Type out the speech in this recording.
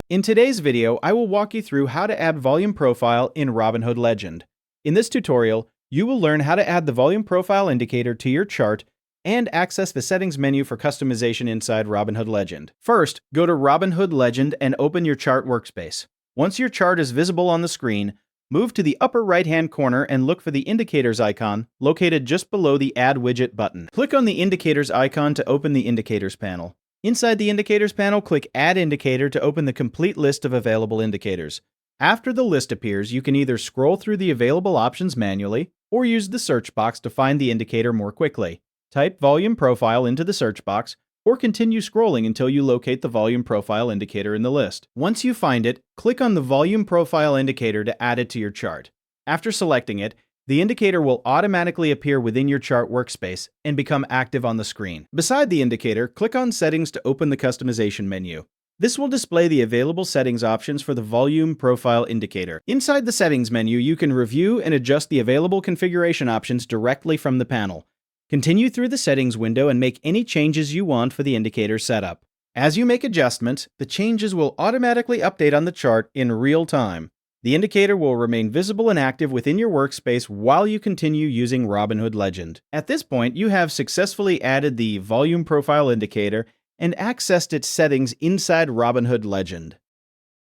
In today's video, I will walk you through how to add volume profile in Robinhood Legend. In this tutorial, you will learn how to add the volume profile indicator to your chart and access the settings menu for customization inside Robinhood Legend. First, go to Robinhood Legend and open your chart workspace. Once your chart is visible on the screen, move to the upper right-hand corner and look for the indicators icon located just below the Add Widget button. Click on the indicators icon to open the indicators panel. Inside the indicators panel, click Add Indicator to open the complete list of available indicators. After the list appears, you can either scroll through the available options manually or use the search box to find the indicator more quickly. Type volume profile into the search box or continue scrolling until you locate the volume profile indicator in the list. Once you find it, click on the volume profile indicator to add it to your chart. After selecting it, the indicator will automatically appear within your chart workspace and become active on the screen. Beside the indicator, click on Settings to open the customization menu. This will display the available settings options for the volume profile indicator. Inside the settings menu, you can review and adjust the available configuration options directly from the panel. Continue through the settings window and make any changes you want for the indicator setup. As you make adjustments, the changes will automatically update on the chart in real time. The indicator will remain visible and active within your workspace while you continue using Robinhood Legend. At this point, you have successfully added the volume profile indicator and accessed its settings inside Robinhood Legend.